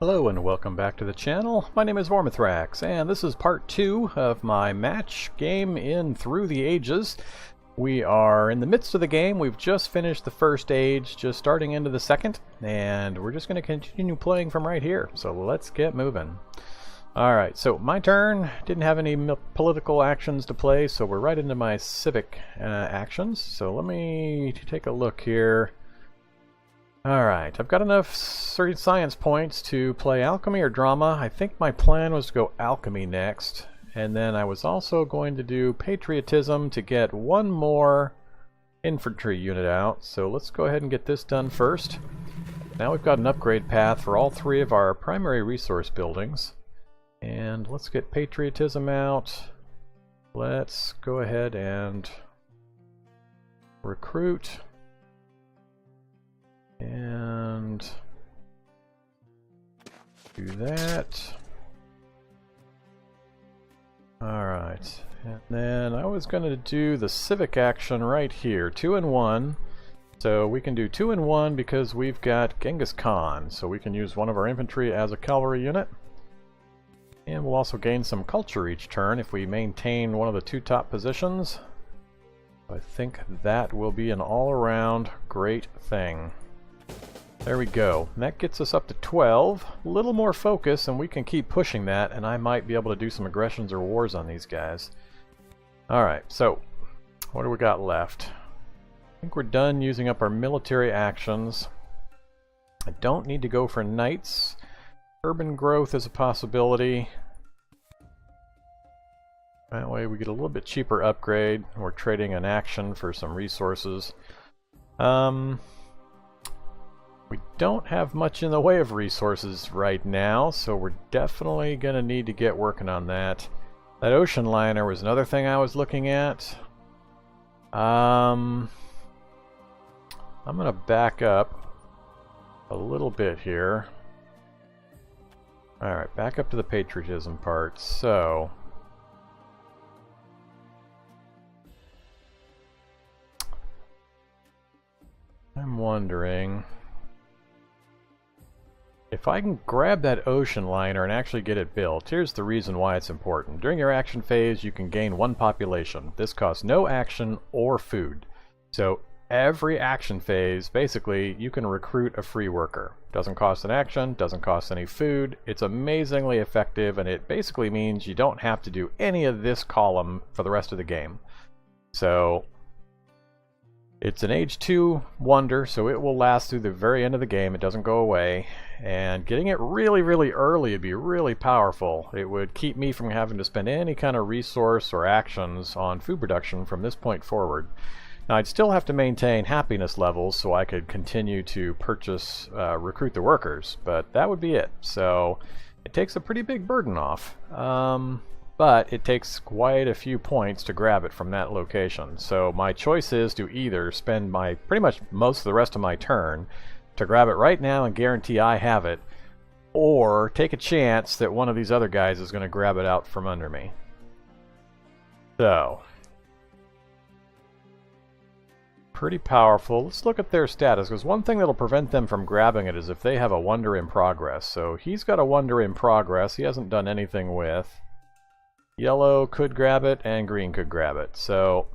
Hello and welcome back to the channel. My name is Vormithrax and this is part 2 of my match game in Through the Ages. We are in the midst of the game. We've just finished the first age, just starting into the second, and we're just going to continue playing from right here. So let's get moving. Alright, so my turn. Didn't have any political actions to play, so we're right into my civic actions. So let me take a look here. Alright, I've got enough science points to play alchemy or drama. I think my plan was to go alchemy next. And then I was also going to do patriotism to get one more infantry unit out. So let's go ahead and get this done first. Now we've got an upgrade path for all three of our primary resource buildings. And let's get patriotism out. Let's go ahead and recruit. And do that. Alright, and then I was going to do the civic action right here, 2 and 1. So we can do 2 and 1 because we've got Genghis Khan, so we can use one of our infantry as a cavalry unit. And we'll also gain some culture each turn if we maintain one of the two top positions. I think that will be an all-around great thing. There we go. And that gets us up to 12. A little more focus and we can keep pushing that, and I might be able to do some aggressions or wars on these guys. Alright, so what do we got left? I think we're done using up our military actions. I don't need to go for knights. Urban growth is a possibility. That way we get a little bit cheaper upgrade. We're trading an action for some resources. We don't have much in the way of resources right now, so we're definitely going to need to get working on that. That ocean liner was another thing I was looking at. I'm going to back up a little bit here. Alright, back up to the patriotism part. So I'm wondering if I can grab that ocean liner and actually get it built. Here's the reason why it's important. During your action phase, you can gain one population. This costs no action or food. So every action phase, basically, you can recruit a free worker. Doesn't cost an action, doesn't cost any food. It's amazingly effective, and it basically means you don't have to do any of this column for the rest of the game. So it's an Age 2 wonder, so it will last through the very end of the game. It doesn't go away. And getting it really, really early would be really powerful. It would keep me from having to spend any kind of resource or actions on food production from this point forward. Now, I'd still have to maintain happiness levels so I could continue to purchase, recruit the workers, but that would be it. So it takes a pretty big burden off. But it takes quite a few points to grab it from that location. So my choice is to either spend my pretty much most of the rest of my turn to grab it right now and guarantee I have it, or take a chance that one of these other guys is going to grab it out from under me. So pretty powerful. Let's look at their status, because one thing that'll prevent them from grabbing it is if they have a wonder in progress. So he's got a wonder in progress he hasn't done anything with. Yellow could grab it, and green could grab it. So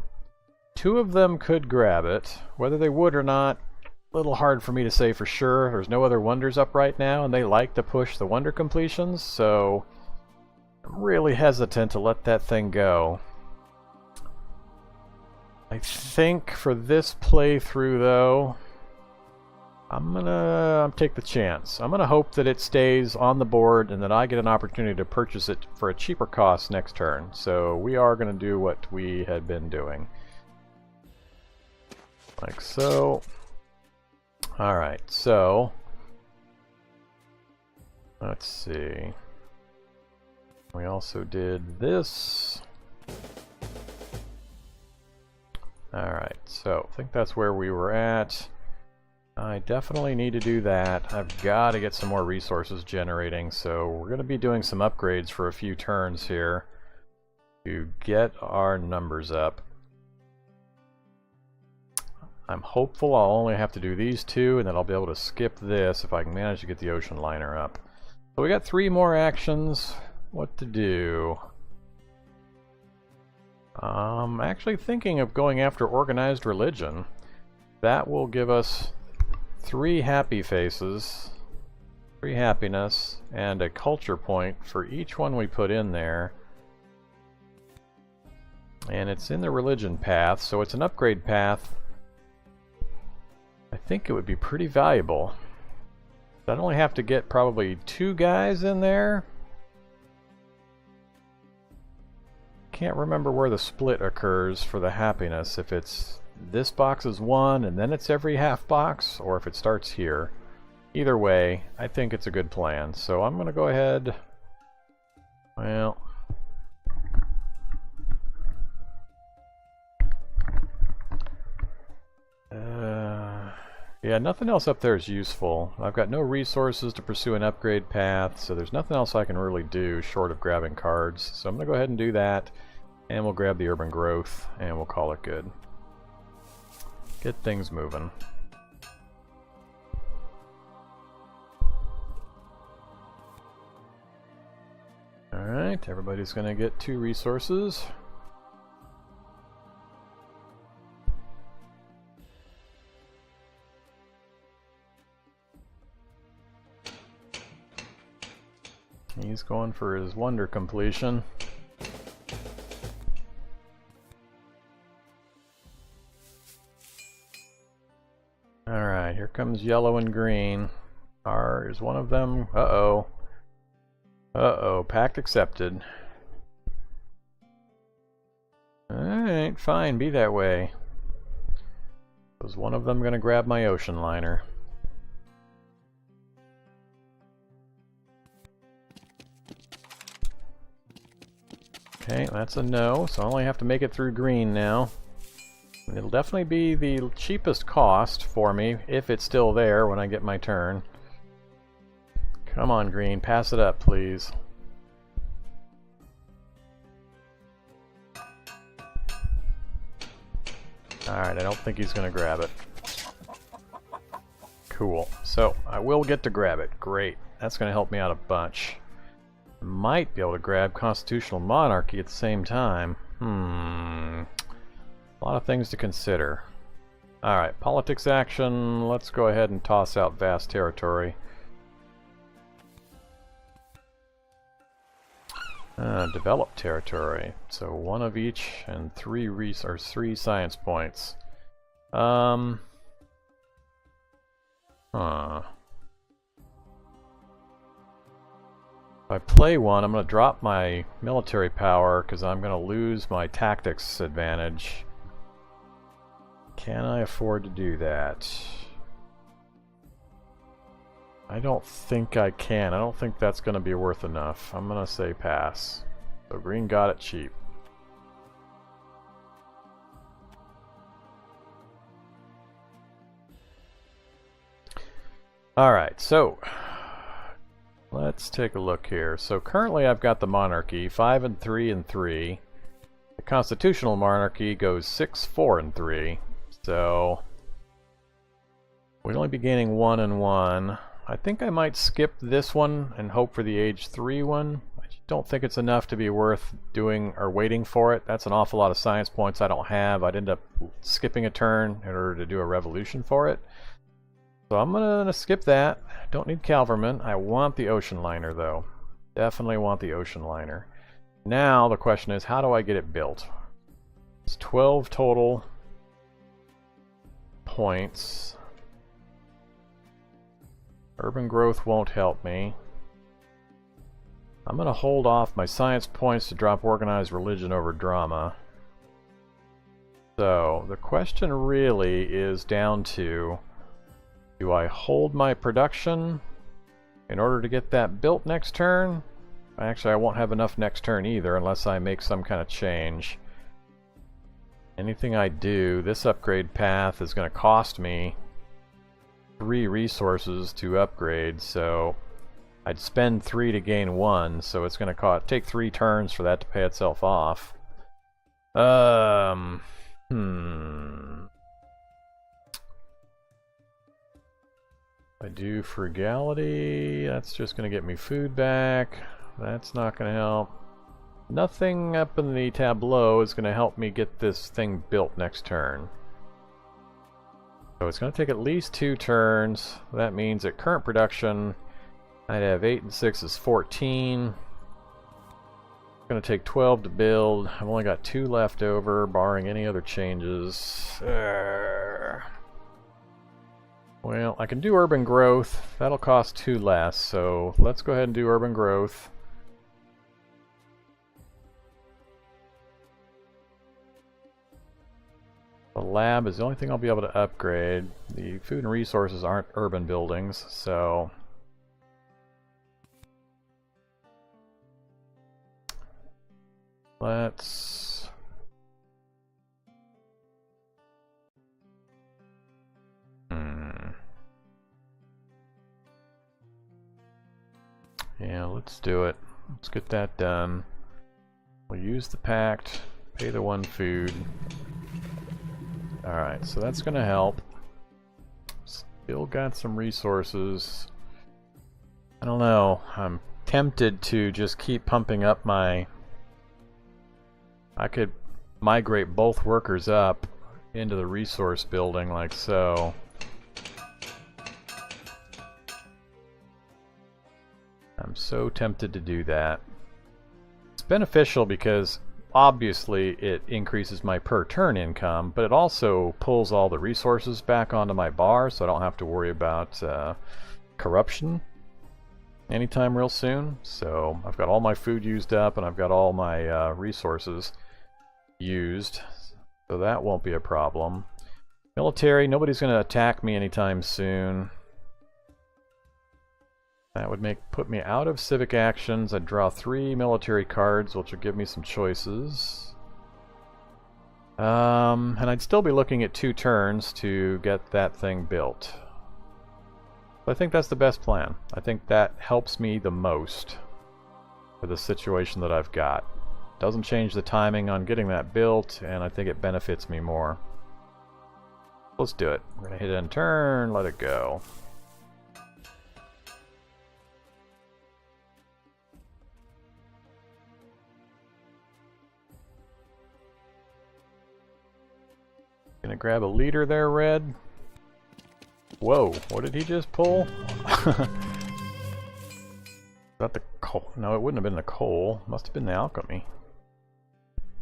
two of them could grab it. Whether they would or not, a little hard for me to say for sure. There's no other wonders up right now, and they like to push the wonder completions, so I'm really hesitant to let that thing go. I think for this playthrough, though, I'm gonna take the chance. I'm gonna hope that it stays on the board and that I get an opportunity to purchase it for a cheaper cost next turn. So we are gonna do what we had been doing. Like so. Alright, so let's see. We also did this. Alright, so I think that's where we were at. I definitely need to do that. I've got to get some more resources generating, so we're going to be doing some upgrades for a few turns here to get our numbers up. I'm hopeful I'll only have to do these two, and then I'll be able to skip this if I can manage to get the ocean liner up. So we got 3 more actions. What to do? I'm actually thinking of going after organized religion. That will give us 3 happy faces, 3 happiness, and a culture point for each one we put in there. And it's in the religion path, so it's an upgrade path. I think it would be pretty valuable. I'd only have to get probably 2 guys in there. Can't remember where the split occurs for the happiness, if it's this box is 1 and then it's every half box, or if it starts here. Either way, I think it's a good plan. So I'm going to go ahead, well, yeah, nothing else up there is useful. I've got no resources to pursue an upgrade path, so there's nothing else I can really do short of grabbing cards. So I'm going to go ahead and do that, and we'll grab the urban growth, and we'll call it good. Get things moving. Alright, everybody's going to get 2 resources. He's going for his wonder completion. Alright, here comes yellow and green. Is one of them? Uh-oh. Uh-oh, pact accepted. Alright, fine, be that way. Was one of them going to grab my ocean liner? Okay, that's a no, so I only have to make it through green now. It'll definitely be the cheapest cost for me, if it's still there when I get my turn. Come on, green, pass it up, please. Alright, I don't think he's going to grab it. Cool. So, I will get to grab it. Great. That's going to help me out a bunch. Might be able to grab Constitutional Monarchy at the same time. A lot of things to consider. Alright, politics action. Let's go ahead and toss out vast territory. Develop territory. So 1 of each and 3 science points. If I play 1, I'm going to drop my military power because I'm going to lose my tactics advantage. Can I afford to do that? I don't think I can. I don't think that's going to be worth enough. I'm going to say pass. So green got it cheap. Alright, so let's take a look here. So currently I've got the monarchy 5 and 3 and 3. The constitutional monarchy goes 6, 4 and 3. So we'd only be gaining 1 and 1. I think I might skip this one and hope for the age 3 one. I don't think it's enough to be worth doing or waiting for it. That's an awful lot of science points I don't have. I'd end up skipping a turn in order to do a revolution for it. So I'm gonna skip that. Don't need cavalrymen. I want the ocean liner though. Definitely want the ocean liner. Now the question is, how do I get it built? It's 12 total points. Urban growth won't help me. I'm gonna hold off my science points to drop organized religion over drama. So the question really is down to, do I hold my production in order to get that built next turn? Actually, I won't have enough next turn either unless I make some kind of change. Anything I do, this upgrade path is going to cost me 3 resources to upgrade, so I'd spend 3 to gain 1, so it's going to take 3 turns for that to pay itself off. I do frugality, that's just going to get me food back. That's not going to help. Nothing up in the tableau is going to help me get this thing built next turn. So it's going to take at least 2 turns. That means at current production, I'd have 8 and 6 is 14. It's going to take 12 to build. I've only got 2 left over, barring any other changes. Well, I can do urban growth. That'll cost 2 less, so let's go ahead and do urban growth. The lab is the only thing I'll be able to upgrade. The food and resources aren't urban buildings, so... let's... Yeah, let's do it. Let's get that done. We'll use the pact, pay the 1 food. Alright, so that's gonna help. Still got some resources. I don't know, I'm tempted to just keep pumping up my... I could migrate both workers up into the resource building like so. I'm so tempted to do that. It's beneficial because obviously it increases my per turn income, but it also pulls all the resources back onto my bar, so I don't have to worry about corruption anytime real soon. So I've got all my food used up and I've got all my resources used, so that won't be a problem. Military, nobody's going to attack me anytime soon. That would put me out of civic actions. I'd draw 3 military cards, which would give me some choices. And I'd still be looking at 2 turns to get that thing built. But I think that's the best plan. I think that helps me the most for the situation that I've got. Doesn't change the timing on getting that built, and I think it benefits me more. Let's do it. We're going to hit end turn, let it go. Gonna grab a leader there, Red. Whoa, what did he just pull? Is that the coal? No, it wouldn't have been the coal. Must have been the alchemy.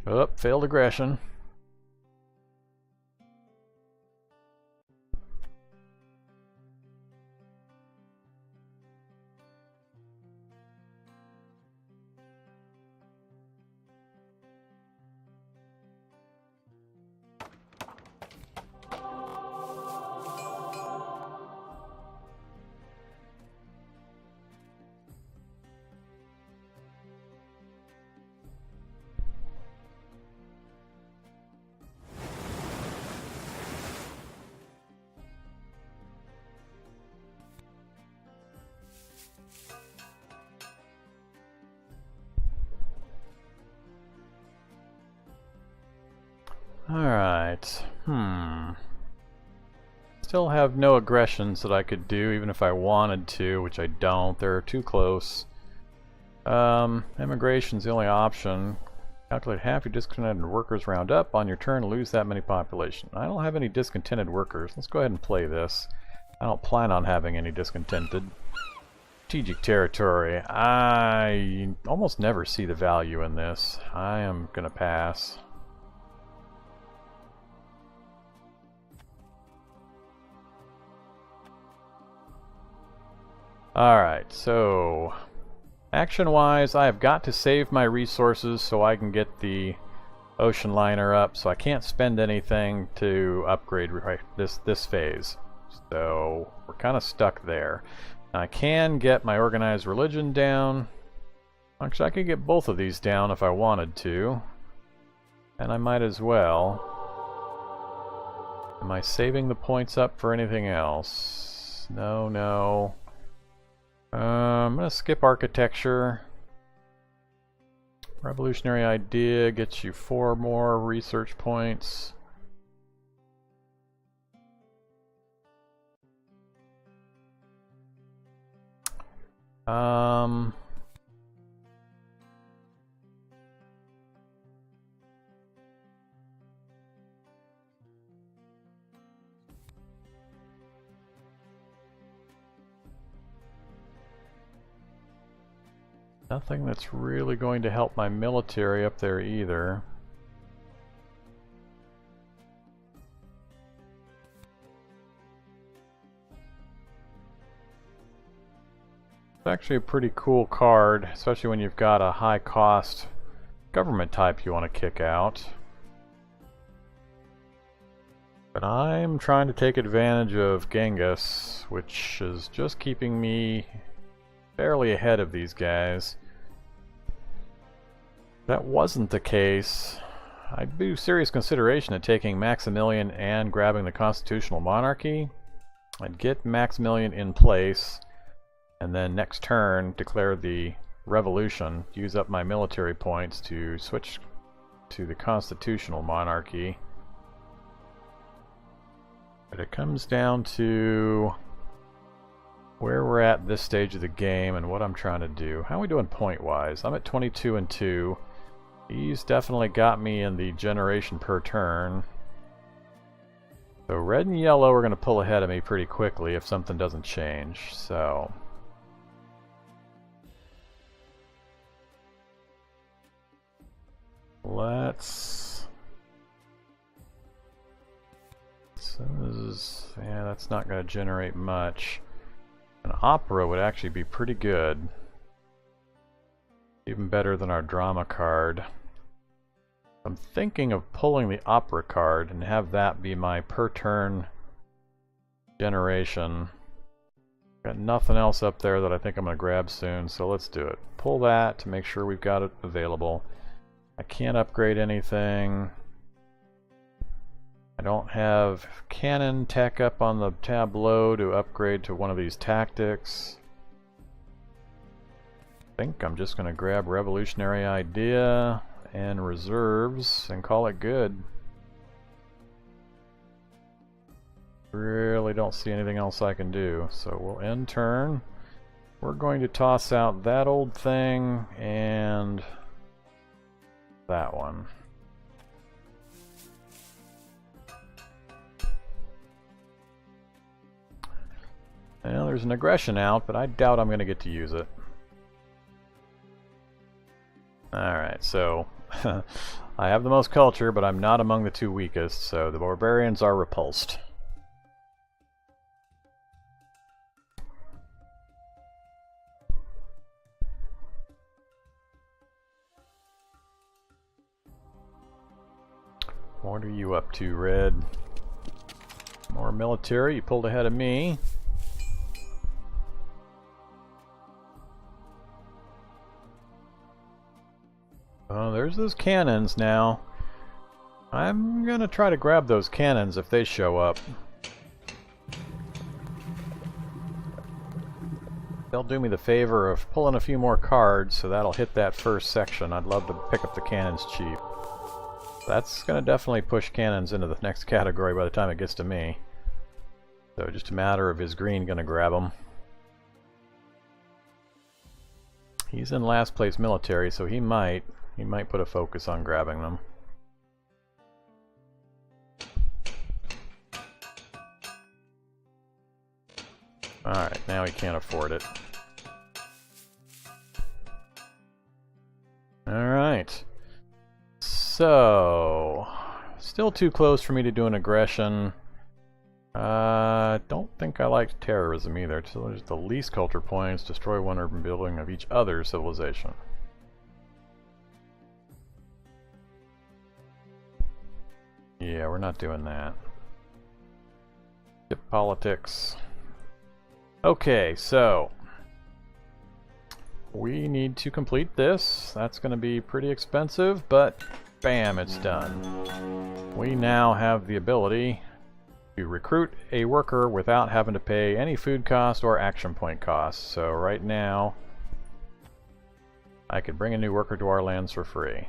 Oh, failed aggression. Alright, Still have no aggressions that I could do, even if I wanted to, which I don't. They're too close. Immigration's the only option. Calculate half your discontented workers round up. On your turn, lose that many population. I don't have any discontented workers. Let's go ahead and play this. I don't plan on having any discontented. Strategic territory. I almost never see the value in this. I am gonna pass. Alright, so action-wise, I have got to save my resources so I can get the ocean liner up, so I can't spend anything to upgrade this phase. So we're kind of stuck there. I can get my organized religion down. Actually, I could get both of these down if I wanted to. And I might as well. Am I saving the points up for anything else? No, no. I'm going to skip architecture. Revolutionary idea gets you 4 more research points. Um... Nothing that's really going to help my military up there either. It's actually a pretty cool card, especially when you've got a high cost government type you want to kick out. But I'm trying to take advantage of Genghis, which is just keeping me fairly ahead of these guys. If that wasn't the case, I'd do serious consideration of taking Maximilian and grabbing the constitutional monarchy. I'd get Maximilian in place, and then next turn declare the revolution, use up my military points to switch to the constitutional monarchy. But it comes down to where we're at this stage of the game and what I'm trying to do. How are we doing point-wise? I'm at 22 and 2. He's definitely got me in the generation per turn. So red and yellow are going to pull ahead of me pretty quickly if something doesn't change. So let's... yeah, that's not going to generate much. An opera would actually be pretty good. Even better than our drama card. I'm thinking of pulling the opera card and have that be my per turn generation. Got nothing else up there that I think I'm going to grab soon, so let's do it. Pull that to make sure we've got it available. I can't upgrade anything. I don't have cannon tech up on the tableau to upgrade to one of these tactics. I think I'm just going to grab revolutionary idea and reserves and call it good. Really don't see anything else I can do, so we'll end turn. We're going to toss out that old thing and that one. Well, there's an aggression out, but I doubt I'm going to get to use it. Alright, so I have the most culture, but I'm not among the two weakest, so the barbarians are repulsed. What are you up to, Red? More military, you pulled ahead of me. Oh, there's those cannons now. I'm gonna try to grab those cannons if they show up. They'll do me the favor of pulling a few more cards, so that'll hit that first section. I'd love to pick up the cannons cheap. That's gonna definitely push cannons into the next category by the time it gets to me. So just a matter of is green gonna grab them. He's in last place military, so he might put a focus on grabbing them. Alright, now he can't afford it. Alright. So, still too close for me to do an aggression. Don't think I like terrorism either. So there's the least culture points, destroy one urban building of each other civilization. Yeah, we're not doing that. Skip politics. Okay, so we need to complete this. That's going to be pretty expensive, but bam, it's done. We now have the ability to recruit a worker without having to pay any food cost or action point costs. So right now, I could bring a new worker to our lands for free.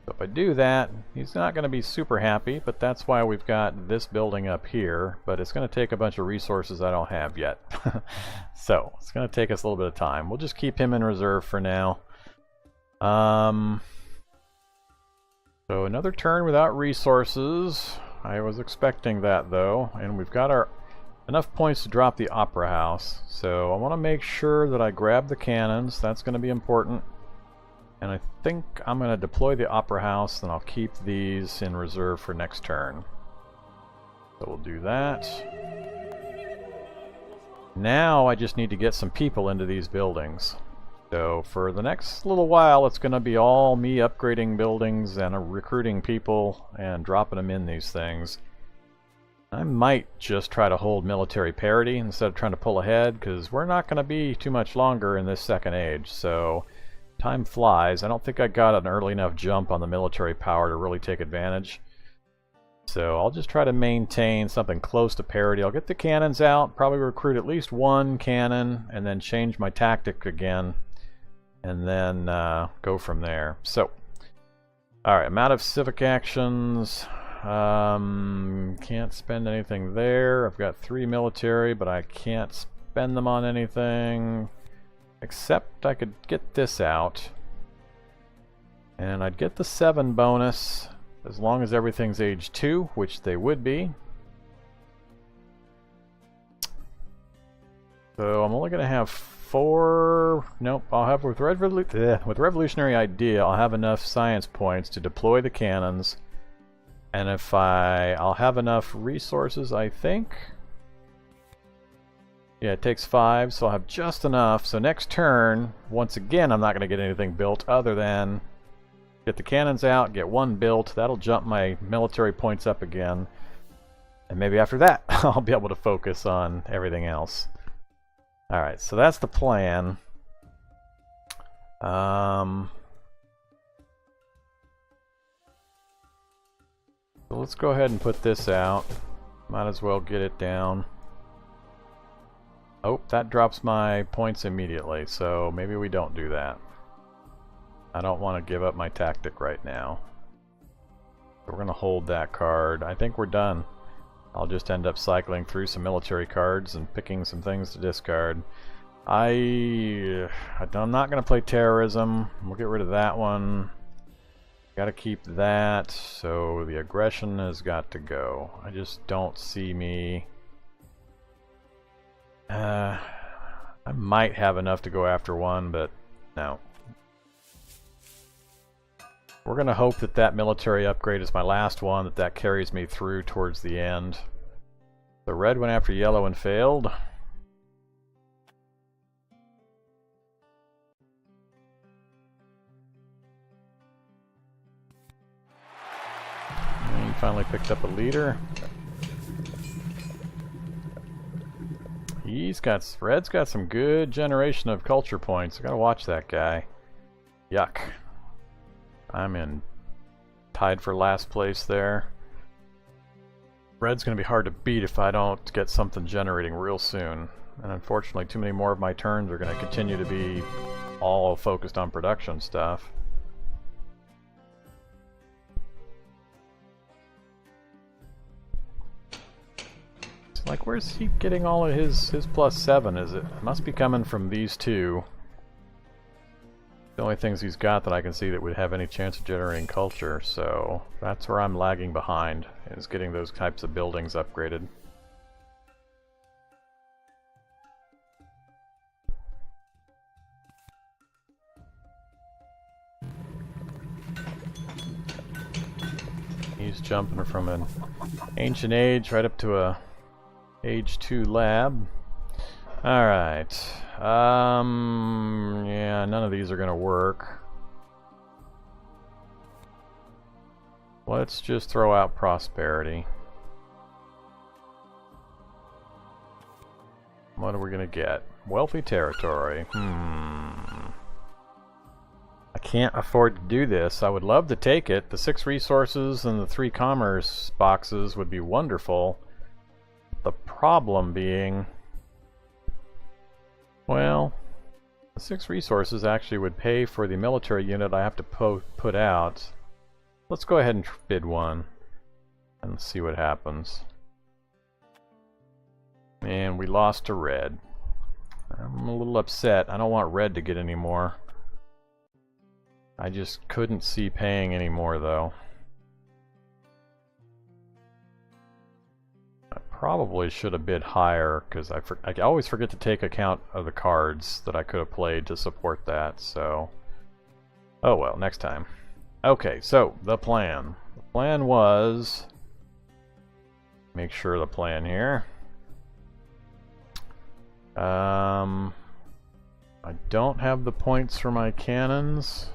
So if I do that, he's not going to be super happy, but that's why we've got this building up here, but it's going to take a bunch of resources I don't have yet. So it's going to take us a little bit of time. We'll just keep him in reserve for now. So another turn without resources. I was expecting that though, and we've got our enough points to drop the Opera House. So I want to make sure that I grab the cannons. That's going to be important. And I think I'm going to deploy the Opera House, and I'll keep these in reserve for next turn. So we'll do that. Now I just need to get some people into these buildings. So for the next little while, it's going to be all me upgrading buildings and recruiting people and dropping them in these things. I might just try to hold military parity instead of trying to pull ahead, because we're not going to be too much longer in this second age. So time flies. I don't think I got an early enough jump on the military power to really take advantage. So I'll just try to maintain something close to parity. I'll get the cannons out, probably recruit at least one cannon, and then change my tactic again, and then go from there. So, alright, amount of civic actions. Can't spend anything there. I've got 3 military, but I can't spend them on anything. Except I could get this out. And I'd get the 7 bonus as long as everything's age 2, which they would be. So I'm only going to have 4... Nope, I'll have with Revolutionary Idea, I'll have enough science points to deploy the cannons. And if I'll have enough resources, I think. Yeah, it takes 5, so I'll have just enough. So next turn, once again, I'm not going to get anything built other than get the cannons out, get 1 built. That'll jump my military points up again. And maybe after that, I'll be able to focus on everything else. Alright, so that's the plan. So let's go ahead and put this out. Might as well get it down. Oh, that drops my points immediately, so maybe we don't do that. I don't want to give up my tactic right now. So we're going to hold that card. I think we're done. I'll just end up cycling through some military cards and picking some things to discard. I'm not going to play terrorism. We'll get rid of that one. Got to keep that, so the aggression has got to go. I just don't see me... I might have enough to go after one, but no. We're going to hope that that military upgrade is my last one, that carries me through towards the end. The red went after yellow and failed. And he finally picked up a leader. Red's got some good generation of culture points. I gotta watch that guy. Yuck. I'm tied for last place there. Red's gonna be hard to beat if I don't get something generating real soon. And unfortunately, too many more of my turns are gonna continue to be all focused on production stuff. Like, where's he getting all of his +7? It must be coming from these two. The only things he's got that I can see that would have any chance of generating culture, so that's where I'm lagging behind, is getting those types of buildings upgraded. He's jumping from an ancient age right up to a Age 2 lab. Alright. Yeah, none of these are gonna work. Let's just throw out prosperity. What are we gonna get? Wealthy territory. I can't afford to do this. I would love to take it. The 6 resources and the 3 commerce boxes would be wonderful. The problem being, well, the 6 resources actually would pay for the military unit I have to put out. let's go ahead and bid one and see what happens. And we lost to red. I'm a little upset. I don't want red to get any more. I just couldn't see paying any more though. I probably should have bid higher because I always forget to take account of the cards that I could have played to support that, so oh well, next time. Okay, so the plan. The plan was, make sure the plan here. I don't have the points for my cannons.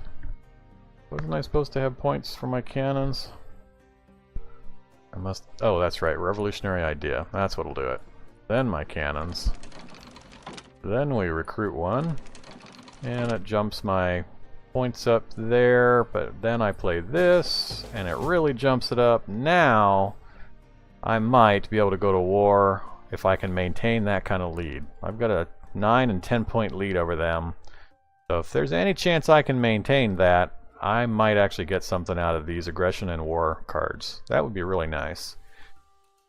Wasn't I supposed to have points for my cannons? I must... Oh, that's right. Revolutionary idea. That's what'll do it. Then my cannons. Then we recruit one. And it jumps my points up there. But then I play this. And it really jumps it up. Now, I might be able to go to war if I can maintain that kind of lead. I've got a 9 and 10 point lead over them. So if there's any chance I can maintain that, I might actually get something out of these aggression and war cards. That would be really nice.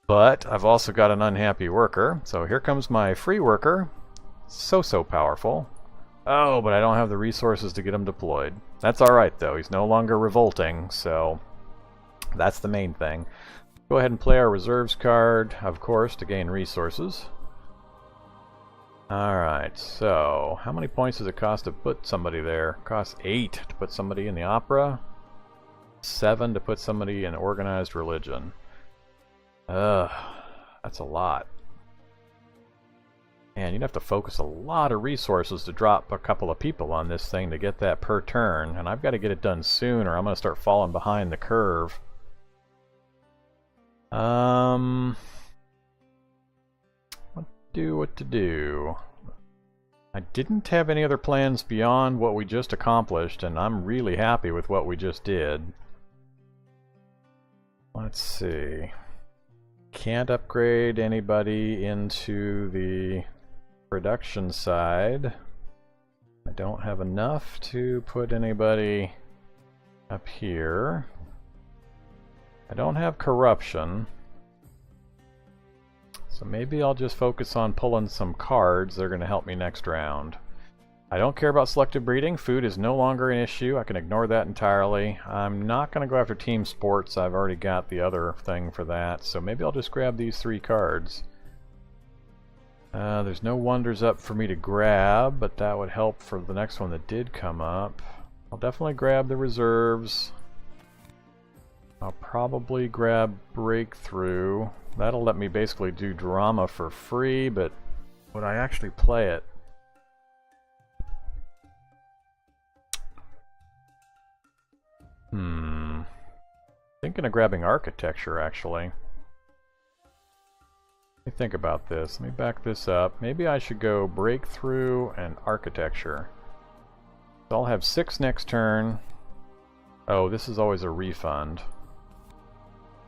But I've also got an unhappy worker. So here comes my free worker. So powerful. Oh, but I don't have the resources to get him deployed. That's alright though. He's no longer revolting, so that's the main thing. Go ahead and play our reserves card, of course, to gain resources. Alright, so how many points does it cost to put somebody there? It costs 8 to put somebody in the opera, 7 to put somebody in organized religion. That's a lot. And you'd have to focus a lot of resources to drop a couple of people on this thing to get that per turn, and I've got to get it done soon or I'm going to start falling behind the curve. What to do. I didn't have any other plans beyond what we just accomplished, and I'm really happy with what we just did. Let's see. Can't upgrade anybody into the production side. I don't have enough to put anybody up here. I don't have corruption. So maybe I'll just focus on pulling some cards that are going to help me next round. I don't care about selective breeding. Food is no longer an issue. I can ignore that entirely. I'm not going to go after team sports. I've already got the other thing for that. So maybe I'll just grab these 3 cards. There's no wonders up for me to grab, but that would help for the next one that did come up. I'll definitely grab the reserves. I'll probably grab breakthrough. That'll let me basically do drama for free, but would I actually play it? Thinking of grabbing architecture, actually. Let me think about this. Let me back this up. Maybe I should go breakthrough and architecture. So I'll have 6 next turn. Oh, this is always a refund.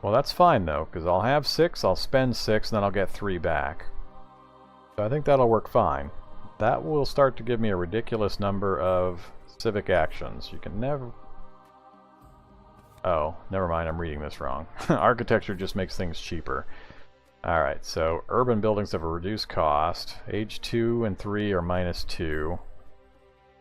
Well, that's fine though, because I'll have 6, I'll spend 6, and then I'll get 3 back. So I think that'll work fine. That will start to give me a ridiculous number of civic actions. You can never... Oh, never mind, I'm reading this wrong. Architecture just makes things cheaper. Alright, so urban buildings have a reduced cost. Age 2 and 3 are -2.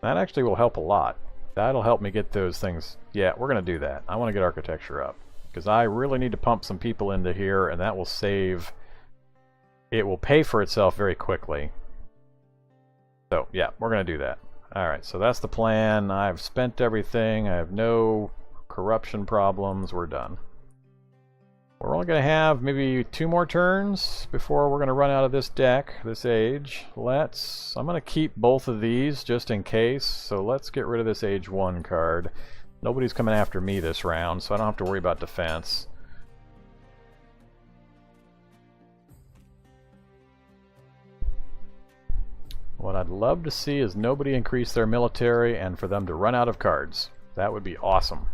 That actually will help a lot. That'll help me get those things. Yeah, we're going to do that. I want to get architecture up. Because I really need to pump some people into here, and that will save... It will pay for itself very quickly. So, yeah, we're going to do that. Alright, so that's the plan. I've spent everything. I have no corruption problems. We're done. We're only going to have maybe 2 more turns before we're going to run out of this deck, this age. I'm going to keep both of these just in case. So let's get rid of this age 1 card. Nobody's coming after me this round, so I don't have to worry about defense. What I'd love to see is nobody increase their military and for them to run out of cards. That would be awesome.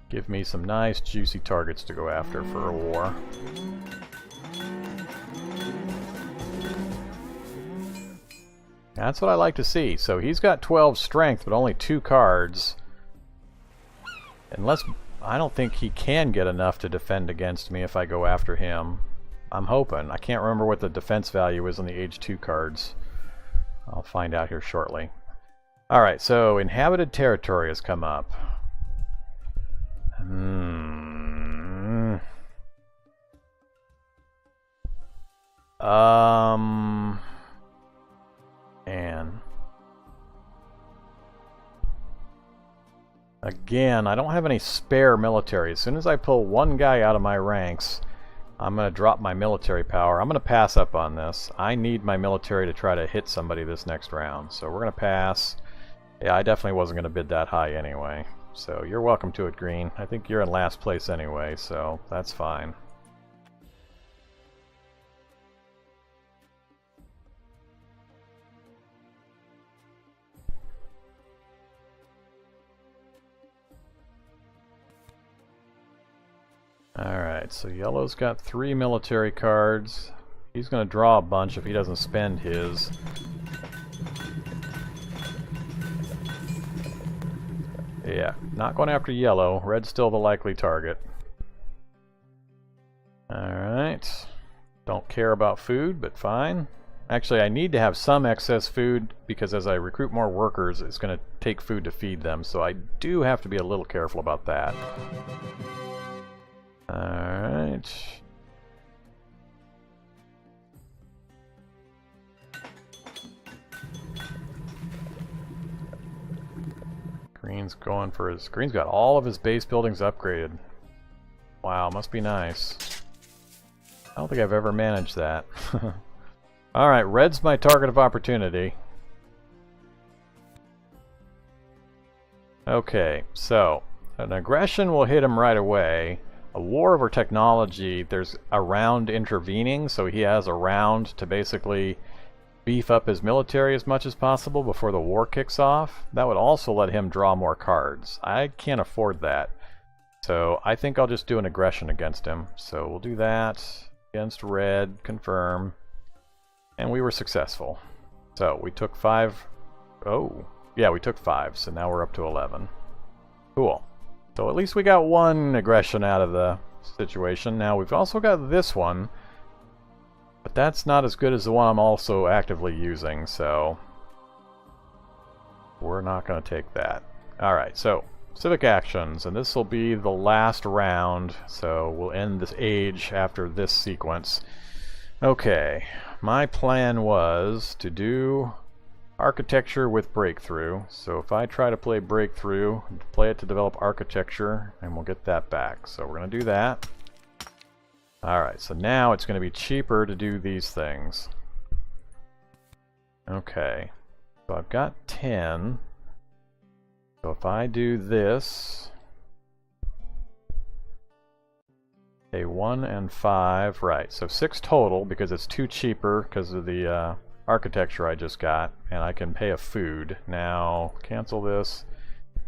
Give me some nice juicy targets to go after for a war. That's what I like to see. So he's got 12 strength, but only 2 cards. Unless... I don't think he can get enough to defend against me if I go after him. I'm hoping. I can't remember what the defense value is on the Age 2 cards. I'll find out here shortly. Alright, so inhabited territory has come up. And again, I don't have any spare military. As soon as I pull one guy out of my ranks, I'm going to drop my military power. I'm going to pass up on this. I need my military to try to hit somebody this next round. So we're going to pass. Yeah, I definitely wasn't going to bid that high anyway. So you're welcome to it, Green. I think you're in last place anyway, so that's fine. Alright, so yellow's got 3 military cards. He's going to draw a bunch if he doesn't spend his. Yeah, not going after yellow. Red's still the likely target. Alright. Don't care about food, but fine. Actually, I need to have some excess food because as I recruit more workers, it's going to take food to feed them. So I do have to be a little careful about that. Alright. Green's going for his... Green's got all of his base buildings upgraded. Wow, must be nice. I don't think I've ever managed that. Alright, red's my target of opportunity. Okay, so an aggression will hit him right away. A war over technology, there's a round intervening, so he has a round to basically beef up his military as much as possible before the war kicks off. That would also let him draw more cards. I can't afford that. So I think I'll just do an aggression against him. So we'll do that against red, confirm. And we were successful. So we took 5. Oh, yeah, we took 5, so now we're up to 11. Cool. So at least we got one aggression out of the situation. Now we've also got this one, but that's not as good as the one I'm also actively using, so we're not going to take that. Alright, so civic actions, and this will be the last round, so we'll end this age after this sequence. Okay, my plan was to do architecture with breakthrough. So if I try to play breakthrough, play it to develop architecture, and we'll get that back. So we're going to do that. Alright, so now it's going to be cheaper to do these things. Okay, so I've got 10. So if I do this, a 1 and 5, right, so 6 total because it's 2 cheaper because of the architecture I just got, and I can pay a food. Now, cancel this.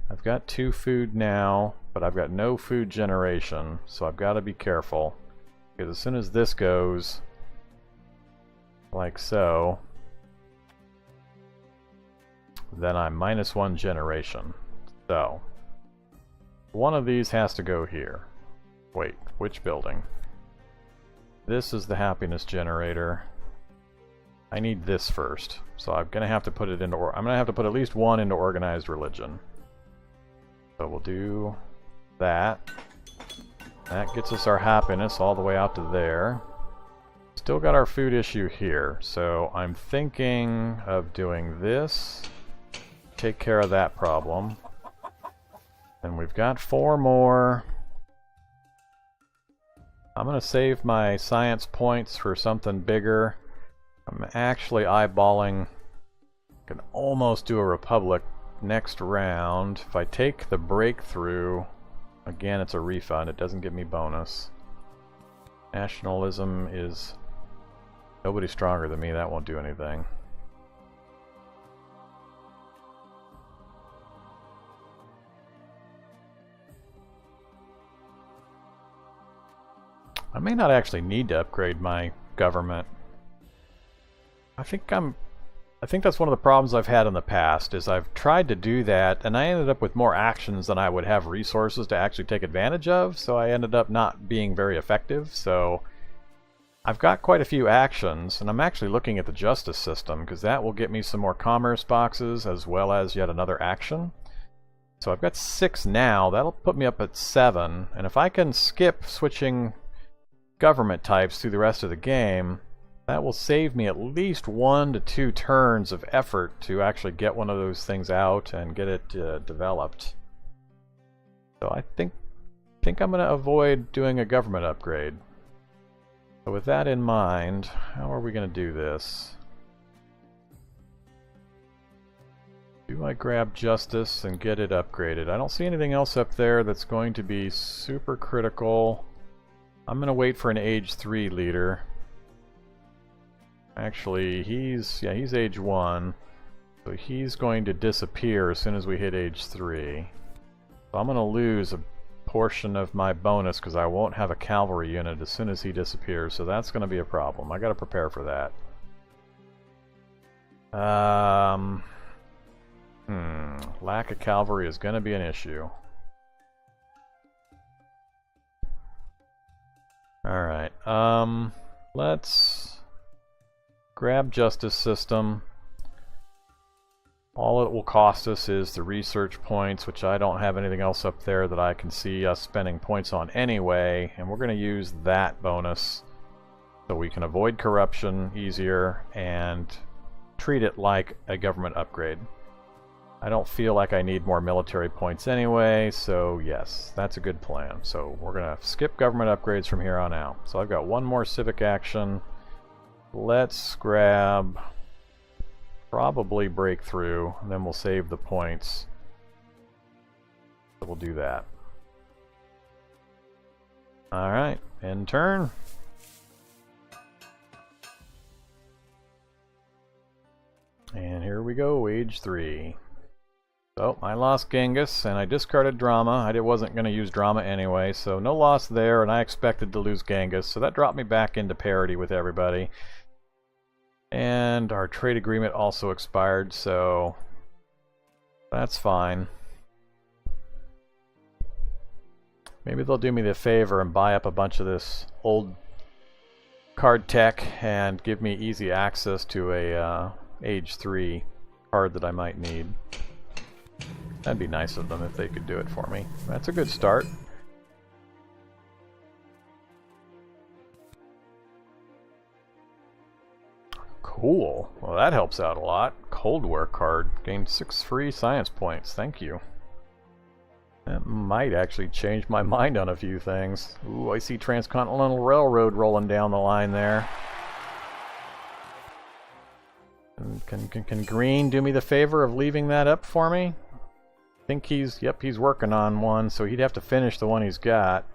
I've got 2 food now, but I've got no food generation, so I've got to be careful. Because as soon as this goes, like so, then I'm -1 generation. So, one of these has to go here. Wait, which building? This is the happiness generator. I need this first, so I'm gonna have to put it into. I'm gonna have to put at least 1 into organized religion. So we'll do that. That gets us our happiness all the way out to there. Still got our food issue here, so I'm thinking of doing this. Take care of that problem. And we've got 4 more. I'm gonna save my science points for something bigger. I'm actually eyeballing, I can almost do a republic next round. If I take the breakthrough, again it's a refund, it doesn't give me bonus. Nationalism is nobody stronger than me, that won't do anything. I may not actually need to upgrade my government. I think I'm I think that's one of the problems I've had in the past, is I've tried to do that, and I ended up with more actions than I would have resources to actually take advantage of, so I ended up not being very effective. So I've got quite a few actions, and I'm actually looking at the justice system, because that will get me some more commerce boxes, as well as yet another action. So I've got 6 now, that'll put me up at 7, and if I can skip switching government types through the rest of the game, that will save me at least 1 to 2 turns of effort to actually get one of those things out and get it developed. So I think I'm going to avoid doing a government upgrade. So with that in mind, how are we going to do this? Do I grab justice and get it upgraded? I don't see anything else up there that's going to be super critical. I'm going to wait for an age 3 leader. Actually, he's age 1, so he's going to disappear as soon as we hit age 3. So I'm going to lose a portion of my bonus because I won't have a cavalry unit as soon as he disappears, so that's going to be a problem. I got to prepare for that. Lack of cavalry is going to be an issue. Alright, let's grab justice system. All it will cost us is the research points, which I don't have anything else up there that I can see us spending points on anyway, and we're going to use that bonus so we can avoid corruption easier and treat it like a government upgrade. I don't feel like I need more military points anyway, so yes, that's a good plan. So we're going to skip government upgrades from here on out. So I've got one more civic action. Let's grab probably breakthrough, and then we'll save the points. So we'll do that. Alright, end turn. And here we go, age 3. So I lost Genghis and I discarded drama. I wasn't going to use drama anyway, so no loss there, and I expected to lose Genghis, so that dropped me back into parity with everybody. And our trade agreement also expired, so that's fine. Maybe they'll do me the favor and buy up a bunch of this old card tech and give me easy access to a age 3 card that I might need. That'd be nice of them if they could do it for me. That's a good start. Cool. Well, that helps out a lot. Cold War card. Gained 6 free science points. Thank you. That might actually change my mind on a few things. Ooh, I see Transcontinental Railroad rolling down the line there. Can Green do me the favor of leaving that up for me? I think he's working on one, so he'd have to finish the one he's got.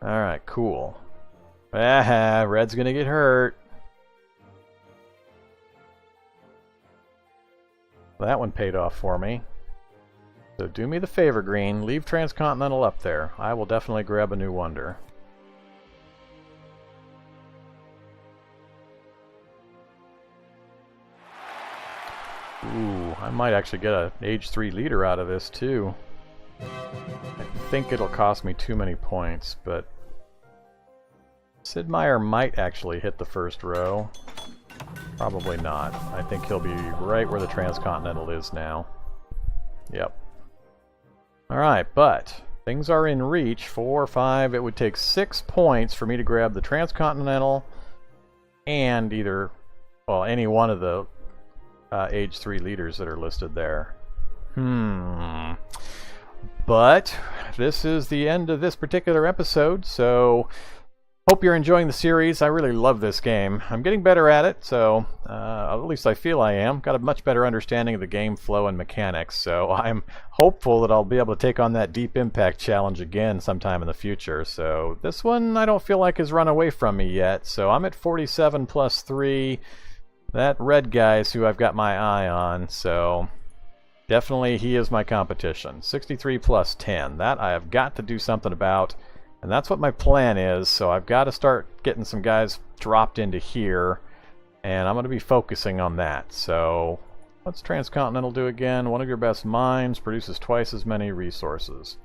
Alright, cool. Ah, Red's gonna get hurt. That one paid off for me. So do me the favor, Green. Leave Transcontinental up there. I will definitely grab a new wonder. Ooh, I might actually get an age 3 leader out of this too. I think it'll cost me too many points, but Sid Meier might actually hit the first row. Probably not. I think he'll be right where the Transcontinental is now. Yep. Alright, but things are in reach. 4, 5, it would take 6 points for me to grab the Transcontinental and either, well, any one of the age 3 leaders that are listed there. But this is the end of this particular episode, so hope you're enjoying the series. I really love this game. I'm getting better at it, so at least I feel I am. Got a much better understanding of the game flow and mechanics, so I'm hopeful that I'll be able to take on that Deep Impact challenge again sometime in the future. So this one I don't feel like has run away from me yet, so I'm at 47 plus 3. That red guy is who I've got my eye on, so definitely he is my competition. 63 plus 10. That I have got to do something about, and that's what my plan is, so I've got to start getting some guys dropped into here and I'm going to be focusing on that. So what's Transcontinental do again? One of your best mines produces twice as many resources.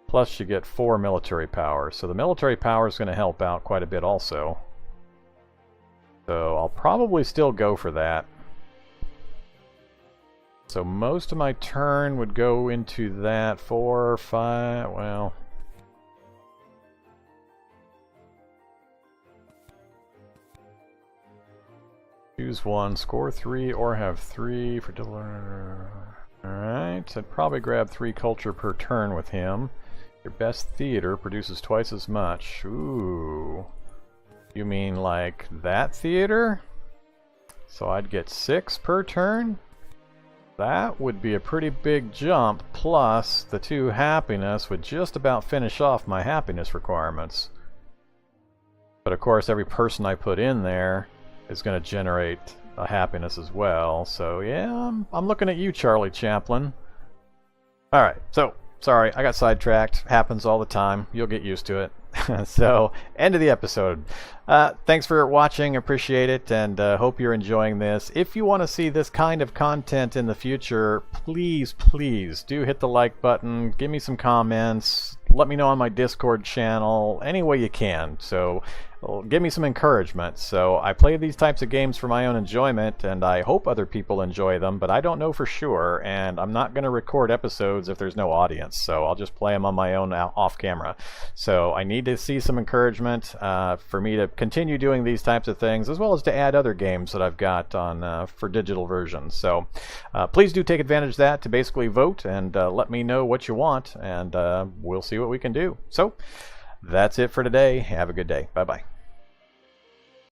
Plus you get 4 military power. So the military power is going to help out quite a bit also. So I'll probably still go for that. So most of my turn would go into that. 4, 5, well... choose one, score 3, or have 3 for Alright, I'd probably grab 3 culture per turn with him. Your best theater produces twice as much. Ooh. You mean like that theater? So I'd get 6 per turn? That would be a pretty big jump, plus the 2 happiness would just about finish off my happiness requirements. But of course every person I put in there is going to generate a happiness as well. So yeah, I'm looking at you, Charlie Chaplin. Alright, so sorry, I got sidetracked. Happens all the time. You'll get used to it. So, end of the episode. Thanks for watching. Appreciate it, and hope you're enjoying this. If you want to see this kind of content in the future, please do hit the like button. Give me some comments. Let me know on my Discord channel. Any way you can. So, give me some encouragement. So, I play these types of games for my own enjoyment, and I hope other people enjoy them, but I don't know for sure, and I'm not going to record episodes if there's no audience, so I'll just play them on my own off camera. So, I need to see some encouragement for me to continue doing these types of things, as well as to add other games that I've got on for digital versions. So please do take advantage of that to basically vote and let me know what you want, and we'll see what we can do. So that's it for today. Have a good day. Bye bye.